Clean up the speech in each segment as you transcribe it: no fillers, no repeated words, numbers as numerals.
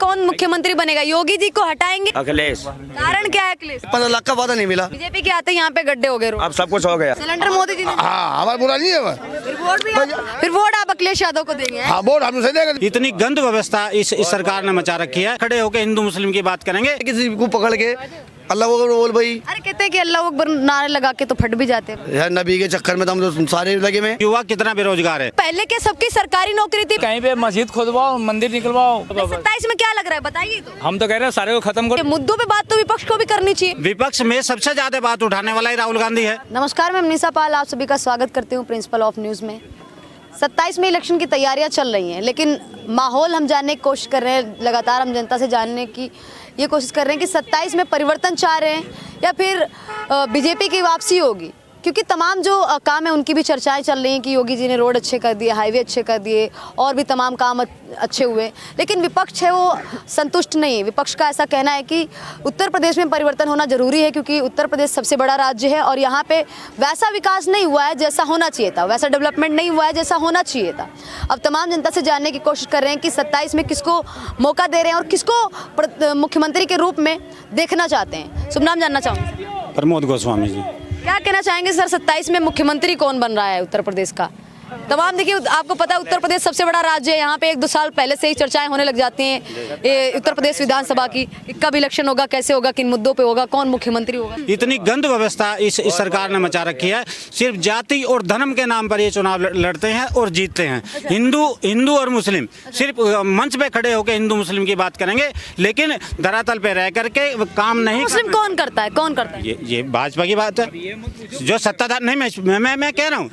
कौन मुख्यमंत्री बनेगा? योगी जी को हटाएंगे? अखिलेश। कारण क्या है अखिलेश? 15 लाख का वादा नहीं मिला। बीजेपी के आते यहाँ पे गड्ढे हो गए रोड। अब सब कुछ हो गया। सिलेंडर मोदी जी ने हाँ, हमारा बुरा नहीं है। फिर वोट आप अखिलेश यादव को देंगे? हाँ, वोट हम सही देंगे। इतनी गंद व्यवस्था इस सरकार ने मचा रखी है। खड़े होकर हिंदू मुस्लिम की बात करेंगे, किसी को पकड़ के अल्लाह वो बोल भाई। अरे कहते हैं कि अल्लाह अकबर नारे लगा के तो फट भी जाते हैं। यार नबी के चक्कर में तो हम तो सारे लगे में। युवा कितना बेरोजगार है। पहले के सबकी सरकारी नौकरी थी। कहीं पे मस्जिद खोदवाओ, मंदिर निकलवाओ। 27 में क्या लग रहा है बताइए तो। हम तो कह रहे हैं सारे को खत्म करो। मुद्दों पे बात तो विपक्ष को भी करनी चाहिए। विपक्ष में सबसे ज्यादा बात उठाने वाला ही राहुल गांधी है। नमस्कार, मैं मनीषा पाल आप सभी का स्वागत करती हूँ प्रिंसिपल ऑफ न्यूज़ में। 27 में इलेक्शन की तैयारियां चल रही हैं, लेकिन माहौल हम जानने की कोशिश कर रहे हैं। लगातार हम जनता से जानने की ये कोशिश कर रहे हैं कि 27 में परिवर्तन चाह रहे हैं या फिर बीजेपी की वापसी होगी, क्योंकि तमाम जो काम है उनकी भी चर्चाएं चल रही हैं कि योगी जी ने रोड अच्छे कर दिए, हाईवे अच्छे कर दिए और भी तमाम काम अच्छे हुए। लेकिन विपक्ष है वो संतुष्ट नहीं है। विपक्ष का ऐसा कहना है कि उत्तर प्रदेश में परिवर्तन होना जरूरी है, क्योंकि उत्तर प्रदेश सबसे बड़ा राज्य है और यहाँ पे वैसा विकास नहीं हुआ है जैसा होना चाहिए था, वैसा डेवलपमेंट नहीं हुआ है जैसा होना चाहिए था। अब तमाम जनता से जानने की कोशिश कर रहे हैं कि 27 में किसको मौका दे रहे हैं और किसको मुख्यमंत्री के रूप में देखना चाहते हैं। शुभ नाम जानना चाहूँगी। प्रमोद गोस्वामी जी। क्या कहना चाहेंगे सर, 27 में मुख्यमंत्री कौन बन रहा है उत्तर प्रदेश का? तमाम देखिए, आपको पता है उत्तर प्रदेश सबसे बड़ा राज्य है। यहाँ पे 1-2 साल पहले से ही चर्चाएं होने लग जाती हैं ये उत्तर प्रदेश विधानसभा की, कब इलेक्शन होगा, कैसे होगा, किन मुद्दों पे होगा, कौन मुख्यमंत्री होगा। इतनी गंद व्यवस्था इस सरकार ने मचा रखी है। सिर्फ जाति और धर्म के नाम पर ये चुनाव लड़ते हैं और जीतते हैं। हिंदू और मुस्लिम सिर्फ मंच पे खड़े होकर हिंदू मुस्लिम की बात करेंगे, लेकिन धरातल पे रह करके काम नहीं। मुस्लिम कौन करता है, कौन करता है? ये भाजपा की बात है जो सत्ताधार नहीं। मैं कह रहा हूँ,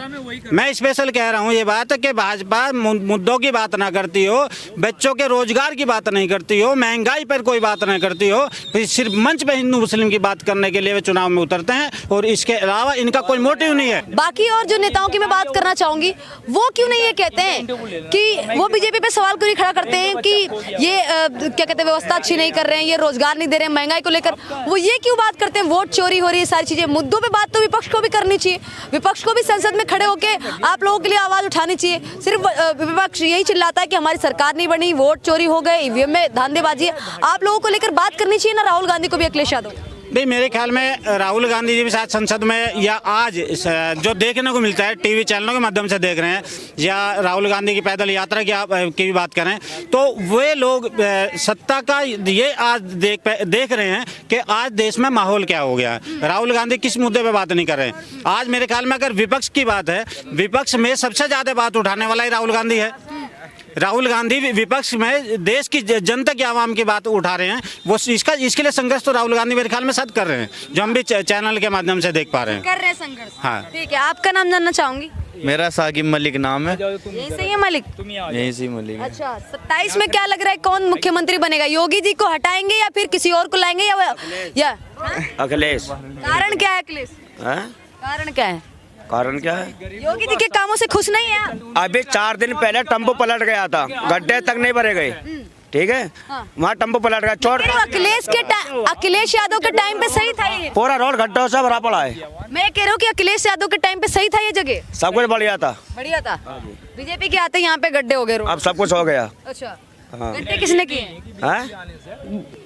मैं स्पेशल कह रहा हूँ ये बात कि भाजपा मुद्दों की बात ना करती हो, बच्चों के रोजगार की बात नहीं करती हो, महंगाई पर कोई बात नहीं करती हो, फिर सिर्फ मंच पे हिंदू मुस्लिम की बात करने के लिए वे चुनाव में उतरते हैं और इसके अलावा इनका कोई मोटिव नहीं है। बाकी और जो नेताओं की मैं बात करना चाहूंगी, वो क्यों नहीं ये कहते हैं कि वो बीजेपी पे सवाल क्यों नहीं खड़ा करते हैं कि ये क्या कहते हैं व्यवस्था अच्छी नहीं कर रहे हैं, ये रोजगार नहीं दे रहे हैं, महंगाई को लेकर वो ये क्यों बात करते हैं? वोट चोरी हो रही है, सारी चीजें, मुद्दों पे बात तो विपक्ष को भी करनी चाहिए। विपक्ष को भी संसद में खड़े होकर आप लोगों के लिए आवाज उठानी चाहिए। सिर्फ विपक्ष यही चिल्लाता है कि हमारी सरकार नहीं बनी, वोट चोरी हो गए, ईवीएम में धांधेबाजी है। आप लोगों को लेकर बात करनी चाहिए ना, राहुल गांधी को भी, अखिलेश यादव। नहीं, मेरे ख्याल में राहुल गांधी जी भी शायद संसद में या आज जो देखने को मिलता है टीवी चैनलों के माध्यम से देख रहे हैं, या राहुल गांधी की पैदल यात्रा की भी बात करें, तो वे लोग सत्ता का ये आज देख रहे हैं कि आज देश में माहौल क्या हो गया है। राहुल गांधी किस मुद्दे पे बात नहीं कर रहे हैं। आज मेरे ख्याल में अगर विपक्ष की बात है, विपक्ष में सबसे ज्यादा बात उठाने वाला ही राहुल गांधी है। राहुल गांधी विपक्ष में देश की जनता की आवाम की बात उठा रहे हैं। वो इसके लिए संघर्ष तो राहुल गांधी मेरे ख्याल में शायद कर रहे हैं, जो हम भी चैनल के माध्यम से देख पा रहे हैं। कर रहे हैं संघर्ष। हाँ, ठीक है, आपका नाम जानना चाहूंगी। मेरा साकिब मलिक नाम है। यही सही है मलिक? यही से मलिक है। अच्छा, 27 में क्या लग रहा है कौन मुख्यमंत्री बनेगा? योगी जी को हटाएंगे या फिर किसी और को लाएंगे या अखिलेश। कारण क्या है अखिलेश? कारण क्या है? कारण क्या है? योगी जी के कामों से खुश नहीं है? अभी 4 दिन पहले टेम्पो पलट गया था, गड्ढे तक नहीं भरे गए, ठीक है। वहाँ टेम्पो पलट गया। अखिलेश यादव के टाइम पे सही था ये? पूरा रोड गड्ढों से भरा पड़ा है। मैं कह रहा हूँ कि अखिलेश यादव के टाइम पे सही था ये जगह? सब कुछ बढ़िया था। बढ़िया था। बीजेपी के आते यहाँ पे गड्ढे हो गए रोड। अब सब कुछ हो गया। अच्छा, हाँ। गड्ढे किसने किए?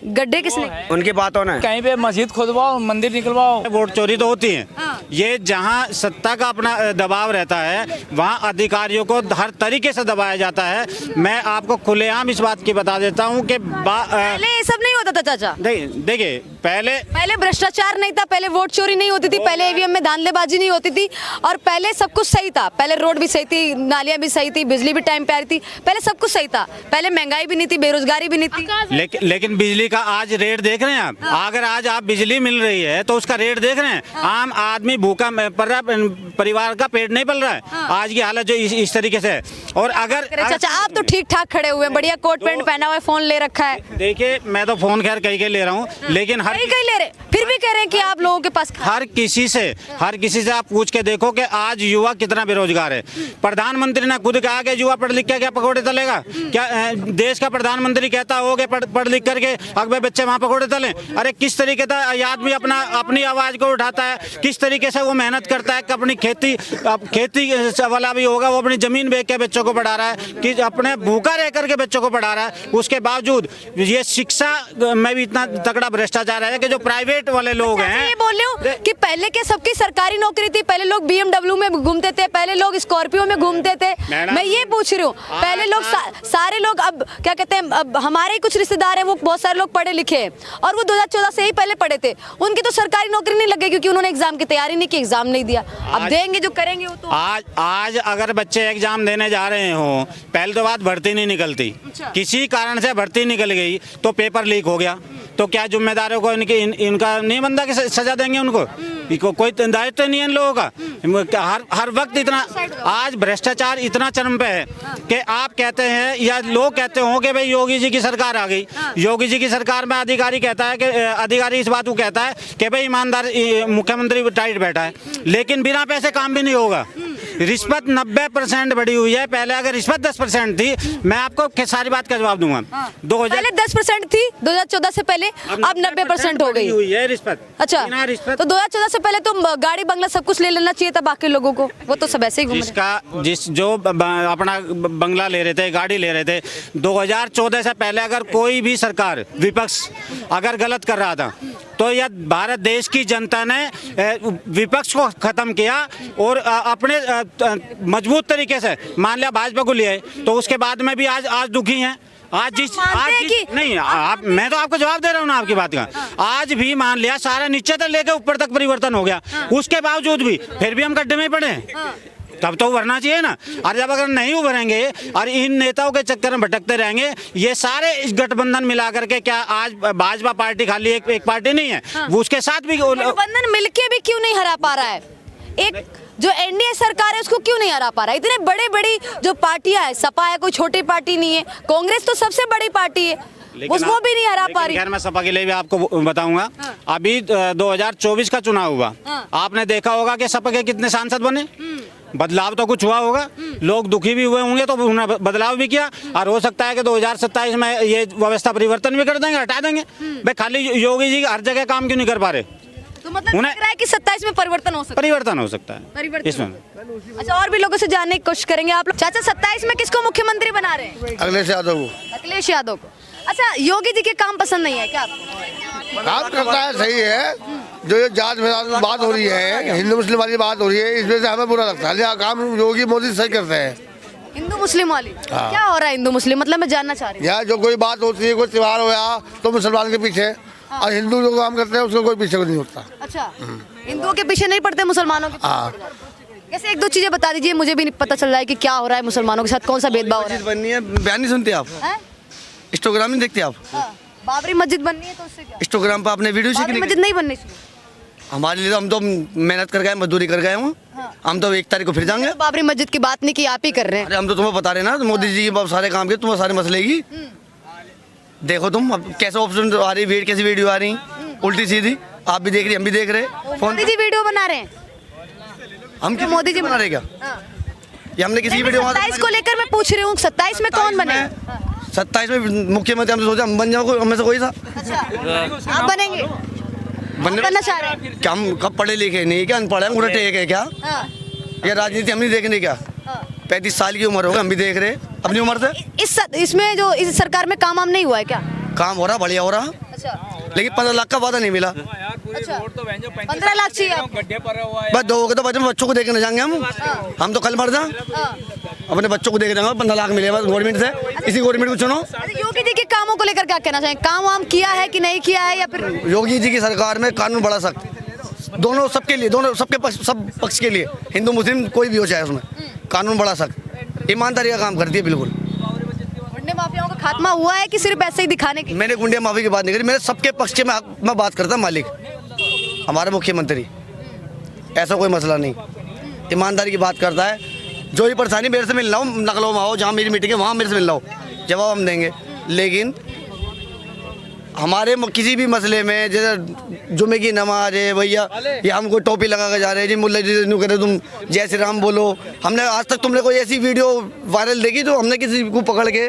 गड्ढे किसने? उनकी बातों ने। कहीं पे मस्जिद खोदवाओ, मंदिर निकलवाओ। वोट चोरी तो होती है। हाँ। ये जहां सत्ता का अपना दबाव रहता है, वहां अधिकारियों को हर तरीके से दबाया जाता है। मैं आपको खुलेआम इस बात की बता देता हूं कि पहले ये सब नहीं होता था चाचा। देखिए, पहले भ्रष्टाचार नहीं था, पहले वोट चोरी नहीं होती थी, पहले ईवीएम में धांधलेबाजी नहीं होती थी और पहले सब कुछ सही था। पहले रोड भी सही थी, नालियां भी सही थी, बिजली भी टाइम पे आ रही थी, पहले सब कुछ सही था। पहले महंगाई भी नहीं थी, बेरोजगारी भी नहीं थी। लेकिन बिजली का आज रेट देख रहे हैं आप। अगर आज आप बिजली मिल रही है तो उसका रेट देख रहे हैं। आम आदमी भूखा पड़ रहा है, परिवार का पेट नहीं पल रहा है। आज की हालत जो इस तरीके से है। और अगर चाचा आप तो ठीक ठाक खड़े हुए हैं, बढ़िया कोट पैंट पहना हुआ है, फोन ले रखा है। देखिए, मैं तो फोन खैर कहीं ले रहा हूँ, लेकिन हर कहीं ले रहे, फिर भी कह रहे हैं कि आप लोगों के पास हर किसी से आप पूछ के देखो कि आज युवा कितना बेरोजगार है। प्रधानमंत्री ने खुद कहा कि युवा पढ़ लिख के क्या पकौड़े तलेगा? क्या देश का प्रधानमंत्री कहता हो कि पढ़ लिख करके अगले बच्चे वहाँ पकौड़े तलें? अरे किस तरीके से आदमी अपनी आवाज को उठाता है, किस तरीके से वो मेहनत करता है, अपनी खेती वाला भी होगा, वो अपनी जमीन बेच के बच्चों को पढ़ा रहा है, कि अपने भूखा रह करके बच्चों को पढ़ा रहा है। उसके बावजूद ये शिक्षा में भी इतना तगड़ा भ्रष्टाचार है कि जो प्राइवेट वाले लोग हैं। ये बोल रही हूँ कि पहले के सबकी सरकारी नौकरी थी, पहले लोग BMW में घूमते थे, पहले लोग स्कॉर्पियो में घूमते थे। मैं ये पूछ रही हूँ, पहले लोग सारे लोग, अब क्या कहते हैं, अब हमारे कुछ रिश्तेदार हैं, वो बहुत सारे लोग पढ़े लिखे हैं और वो 2014 से ही पहले पढ़े थे, उनकी तो सरकारी नौकरी नहीं लगे क्योंकि उन्होंने एग्जाम की तैयारी नहीं की, एग्जाम नहीं दिया। अब देंगे जो करेंगे वो तो। आज अगर बच्चे एग्जाम देने जा रहे हो, पहले तो बात भर्ती नहीं निकलती, किसी कारण से भर्ती निकल गई तो पेपर लीक हो गया, तो क्या जिम्मेदारों को इनका नहीं बनता कि सजा देंगे उनको? कोई दायित्व नहीं है इन लोगों का। हर वक्त इतना आज भ्रष्टाचार इतना चरम पे है कि आप कहते हैं या लोग कहते हो कि भाई योगी जी की सरकार आ गई। योगी जी की सरकार में अधिकारी कहता है कि अधिकारी इस बात को कहता है कि भाई ईमानदार मुख्यमंत्री टाइट बैठा है, लेकिन बिना पैसे काम भी नहीं होगा। रिश्वत 90% बढ़ी हुई है। पहले अगर रिश्वत 10% थी, मैं आपको सारी बात का जवाब दूंगा। पहले 10% थी 2014 से पहले, अब 90% हो गई हुई है रिश्वत। अच्छा, तो 2014 से पहले तो गाड़ी बंगला सब कुछ ले लेना चाहिए था बाकी लोगों को, वो तो सब ऐसे ही घूम रहे। जो अपना बंगला ले रहे थे, गाड़ी ले रहे थे, 2014 से पहले अगर कोई भी सरकार विपक्ष अगर गलत कर रहा था तो यह भारत देश की जनता ने विपक्ष को खत्म किया और अपने मजबूत तरीके से, मान लिया भाजपा को लिया है तो उसके बाद में भी आज दुखी हैं। मैं तो आपको जवाब दे रहा हूँ ना आपकी बात का। आज भी मान लिया सारा नीचे तक लेके ऊपर तक परिवर्तन हो गया, उसके बावजूद भी फिर भी हम गड्ढे में पड़े हैं। तब तो उभरना चाहिए ना। और जब अगर नहीं उभरेंगे और इन नेताओं के चक्कर में भटकते रहेंगे, ये सारे इस गठबंधन मिला करके, क्या आज भाजपा पार्टी खाली एक पार्टी नहीं है, वो उसके साथ भी गठबंधन मिलके भी क्यों नहीं हरा पा रहा है? एक जो एनडीए सरकार है उसको क्यों नहीं हरा पा रहा है? इतने बड़े बड़ी जो पार्टियां है, सपा है कोई छोटी पार्टी नहीं है, कांग्रेस तो सबसे बड़ी पार्टी है, उसको भी नहीं हरा पा रही। खैर मैं सपा के लिए भी आपको बताऊंगा। अभी 2024 का चुनाव हुआ, आपने देखा होगा कि सपा के कितने सांसद बने, बदलाव तो कुछ हुआ होगा, लोग दुखी भी हुए होंगे तो उन्होंने बदलाव भी किया, और हो सकता है कि 2027 में ये व्यवस्था परिवर्तन भी कर देंगे, हटा देंगे। भाई खाली योगी जी हर जगह काम क्यों नहीं कर पा रहे? तो मतलब लग रहा है कि 27 में परिवर्तन हो सकता है। इसमें अच्छा, और भी लोगों से जानने की कोशिश करेंगे आप लोग। चाचा 27 में किसको मुख्यमंत्री बना रहे हैं? अखिलेश यादव को। अखिलेश यादव को। अच्छा, योगी जी के काम पसंद नहीं है क्या आपको? काम करता है, सही है। जो ये जात में बात हो रही है, हिंदू मुस्लिम वाली बात हो रही है, इसमें से हमें बुरा लगता है। काम योगी मोदी सही करते हैं। हिंदू मुस्लिम वाली क्या हो रहा है? हिंदू मुस्लिम मतलब मैं जानना चाह रही हूँ। यहाँ जो कोई बात होती है, कोई त्योहार हो या तो मुसलमान के पीछे, और हिंदू जो काम करते हैं उसको कोई पीछे नहीं होता। अच्छा, हिंदुओं के पीछे नहीं पड़ते, मुसलमानों के पीछे। जैसे एक दो चीजें बता दीजिए, मुझे भी नहीं पता चल रहा है कि क्या हो रहा है मुसलमानों के साथ, कौन सा भेदभाव हो रहा है। बननी है, बयान नहीं सुनते आप? इंस्टाग्राम नहीं देखते आप? बाबरी मस्जिद बननी है तो उससे क्या? इंस्टाग्राम पर आपने वीडियो बाबरी मस्जिद नहीं बननी चाहिए। हमारे लिए तो हम तो मेहनत कर गए, मजदूरी कर गए हूँ। हम तो 1 तारीख को फिर जाएंगे। तो बाबरी मस्जिद की बात नहीं की, आप ही कर रहे हैं। अरे हम तो तुम्हें बता रहे ना, मोदी जी के सारे काम के, तुम्हें सारे मसले की देखो तुम। अब कैसे ऑप्शन आ रही, कैसी वीडियो आ रही उल्टी सीधी, आप भी देख रही, हम भी देख रहे। मोदी जी वीडियो बना रहे हैं, हम क्यों मोदी जी बना रहे क्या? ये हमने किसी वीडियो 27 को लेकर मैं पूछ रही हूँ, 27 में कौन बने? 27 में मुख्यमंत्री हमने सोचा हम बन जाओ, हमें से कोई था। आप बनेंगे? बनना चाह रहे हैं? क्या हम कब पढ़े लिखे नहीं, क्या अनपढ़ है, उल्टे है क्या? ये राजनीति हम नहीं देखने क्या? 35 साल की उम्र होगा, हम भी देख रहे अपनी उम्र से। इसमें जो इस सरकार में काम नहीं हुआ है क्या? काम हो रहा, बढ़िया हो रहा। लेकिन 15 लाख का वादा नहीं मिला। अच्छा, 15 लाख चाहिए बस 2 होगा तो बच्चों को देखे न जाएंगे हम तो कल मर जा, अपने बच्चों को देखे जाएंगे। 15 लाख मिले बस गवर्नमेंट से, इसी गवर्नमेंट को चुनो। योगी जी के कामों को लेकर क्या कहना चाहिए? काम वाम किया है कि नहीं किया है, या फिर योगी जी की सरकार में कानून बड़ा सख्त, दोनों सबके लिए, दोनों सबके सब पक्ष के लिए, हिंदू मुस्लिम कोई भी हो चाहे, उसमें कानून बड़ा सख्त, ईमानदारी का काम करती है बिल्कुल। गुंडे माफियाओं का खात्मा हुआ है कि सिर्फ ऐसे ही दिखाने की? मैंने गुंडे माफी की बात नहीं करी, मैंने सबके पक्ष के मैं बात करता। मालिक हमारा मुख्यमंत्री, ऐसा कोई मसला नहीं, ईमानदारी की बात करता है। जो ही परेशानी मेरे से मिलना हो, नकलों में आओ, जहाँ मेरी मीटिंग है वहाँ मेरे से मिलना हो, जवाब हम देंगे। लेकिन हमारे किसी भी मसले में जैसे जुमे की नमाज है भैया, या हमको टोपी लगा कर जा रहे हैं जी, मुल्ला जी यूँ करे तुम जय श्री राम बोलो। हमने आज तक तुमने कोई ऐसी वीडियो वायरल देखी तो हमने किसी को पकड़ के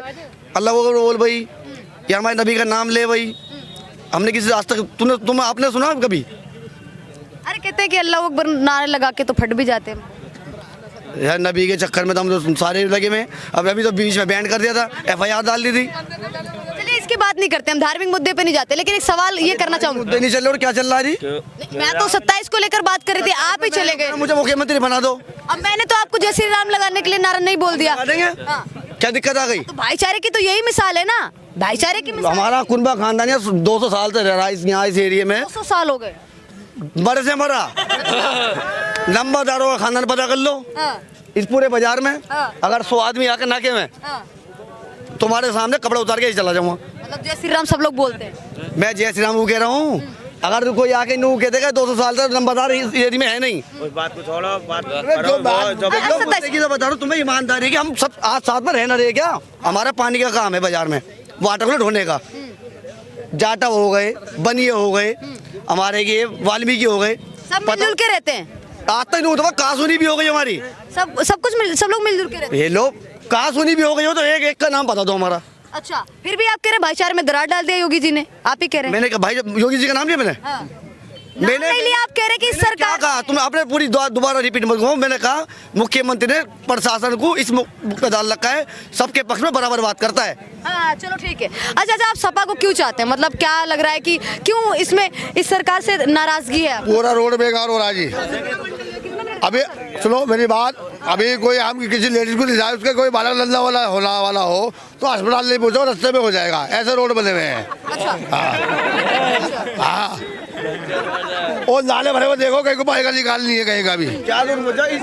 अल्लाह को बोल भाई या हमारे नबी का नाम ले भाई? हमने किसी आज तक आपने सुना कभी? अरे कहते हैं कि अल्लाह अकबर नारे लगा के तो फट भी जाते हैं। यार नबी के चक्कर में तो हम तो सारे लगे में। अब अभी तो बीच में बैन कर दिया था, FIR डाल दी थी। चलिए इसकी बात नहीं करते, हम धार्मिक मुद्दे पे नहीं जाते, लेकिन एक सवाल ये करना चाहूंगी। मुद्दे नहीं चल रहे और क्या चल रहा है जी? मैं तो 27 को लेकर बात कर रही थी, आप ही चले गए। मुझे मुख्यमंत्री बना दो। अब मैंने तो आपको जय श्री राम लगाने के लिए नारा नहीं बोल दिया। हाँ। क्या दिक्कत आ गई? तो भाईचारे की तो यही मिसाल है ना, भाईचारे की मिसाल। हमारा कुनबा खानदान 200 साल से रह रहा है यहाँ इस एरिया में। 200 साल हो गए, मरे से मरा। नंबरदारों का खानदान पता कर लो इस पूरे बाजार में। अगर 100 आदमी आकर नाके में तुम्हारे सामने कपड़ा उतार के ही चला जाऊंगा। मतलब जय श्री राम सब लोग बोलते हैं। मैं जय श्री राम वो कह रहा हूँ। अगर कोई आके नू कह देगा 200 साल से नंबरदार इस एरिया में है नहीं। बात को छोड़ो, बात जो बता रहा हूँ तुम्हें ईमानदारी है कि हम सब आज साथ में रहना रहे क्या? हमारा पानी का काम है बाजार में, वाटर को ढोने का। जाटा हो गए, बनिए हो गए, हमारे ये वाल्मीकि हो गए, सब मिलजुल के रहते हैं। आज तक नहीं होता। कासूनी भी हो गई हमारी, सब लोग मिलजुल के रहते हैं। ये लोग कासूनी भी हो गई हो तो एक का नाम बता दो हमारा। अच्छा, फिर भी आप कह रहे हैं भाईचारे में दरार डाल दिया योगी जी ने, आप ही कह रहे हैं। मैंने कहा भाई योगी जी का नाम लिया मैंने? मैंने नहीं लिया, आप कह रहे हैं कि सरकार क्या कहा? तुम आपने पूरी दोबारा रिपीट मत करो। मैंने कहा मुख्यमंत्री ने प्रशासन को इस पे डाल रखा है, सबके पक्ष में बराबर बात करता है। हाँ चलो ठीक है। अच्छा, आप सपा को क्यों चाहते हैं? मतलब क्या लग रहा है कि क्यों इसमें इस सरकार से नाराजगी है? पूरा रोड बेकार हो रहा है जी। अभी सुनो मेरी बात, अभी कोई हम किसी लेडीज को ले जाए, उसके कोई बालक लंदा वाला होना वाला हो तो अस्पताल नहीं पहुंचो, रास्ते में हो जाएगा। ऐसे रोड बने हुए हैं। अच्छा। हाँ और नाले भरे हुए देखो, कहीं को पाएगा निकाल नहीं है कहीं का भी।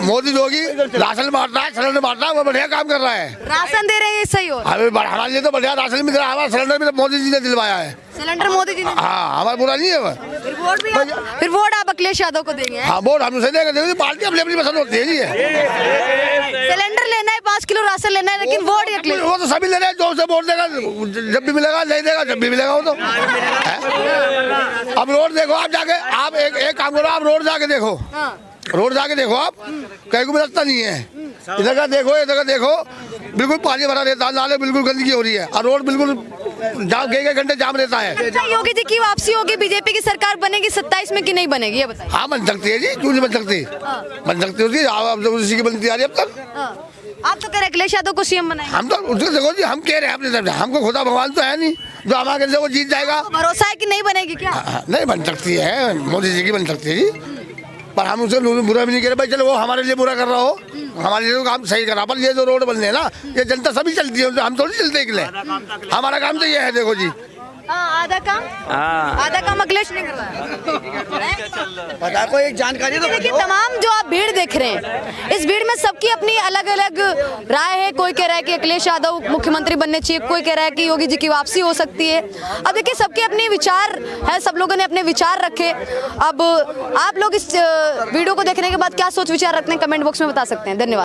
मोदी योगी राशन बांटता है, सिलेंडर बांटता है, वो बढ़िया काम कर रहा है। राशन दे रहे हैं, सही हो। हमें हमारे लिए तो बढ़िया राशन मिल रहा है। हमारा सिलेंडर भी तो मोदी जी ने दिलवाया है। सिलेंडर मोदी जी ने? हाँ, हमारा बुरा नहीं है वो। फिर वोट आप अखिलेश यादव को देंगे? हाँ, वोट हम उसे देंगे। पार्टी अपनी अपनी पसंद होती है जी। सिलेंडर लेना है, 5 किलो राशन लेना है, लेकिन वोट अखिलेश। वो तो सभी ले रहे हैं, जो उसे वोट देगा जब भी मिलेगा, नहीं देगा जब भी मिलेगा वो तो। अब रोड देखो आप जाके, आप एक काम करो, आप रोड जाके देखो। रोड जाके देखो आप, कहीं को भी रास्ता नहीं है। इधर का देखो, बिल्कुल पानी भरा रहता है, नाले बिल्कुल गंदगी हो रही है और रोड बिल्कुल कई घंटे जाम रहता है। अच्छा, योगी जी की वापसी होगी, बीजेपी की सरकार बनेगी 27 में कि नहीं बनेगी, ये बताइए। हाँ बन सकती है जी, क्यों नहीं बन सकती? बन सकती है उसी की बनती आ रही है अब तक। आप तो कह रहे अखिलेश यादव को सीएम बनाएंगे। हम तो उसको देखो जी, हम कह रहे हैं अपने तरफ से, हमको खुदा भगवान तो है नहीं जो हमारे से वो जीत जाएगा। भरोसा है कि नहीं बनेगी क्या? नहीं बन सकती है, मोदी जी की बन सकती है जी, पर हम उसे बुरा भी नहीं कह रहे भाई। चलो वो हमारे लिए बुरा कर रहा हो, हमारे लिए तो काम सही करा, पर ये जो रोड बन रहे हैं ना, ये जनता सभी चलती है, हम थोड़ी चलते के लिए। हमारा काम तो ये है, देखो जी। आधा काम अखिलेश नहीं कर रहा है। पता को एक जानकारी तो देखिए, तमाम जो आप भीड़ देख रहे हैं, इस भीड़ में सबकी अपनी अलग अलग राय है। कोई कह रहा है कि अखिलेश यादव मुख्यमंत्री बनने चाहिए, कोई कह रहा है कि योगी जी की वापसी हो सकती है। अब देखिए, सबके अपने विचार है, सब लोगों ने अपने विचार रखे। अब आप लोग इस वीडियो को देखने के बाद क्या सोच विचार रखते हैं, कमेंट बॉक्स में बता सकते हैं। धन्यवाद।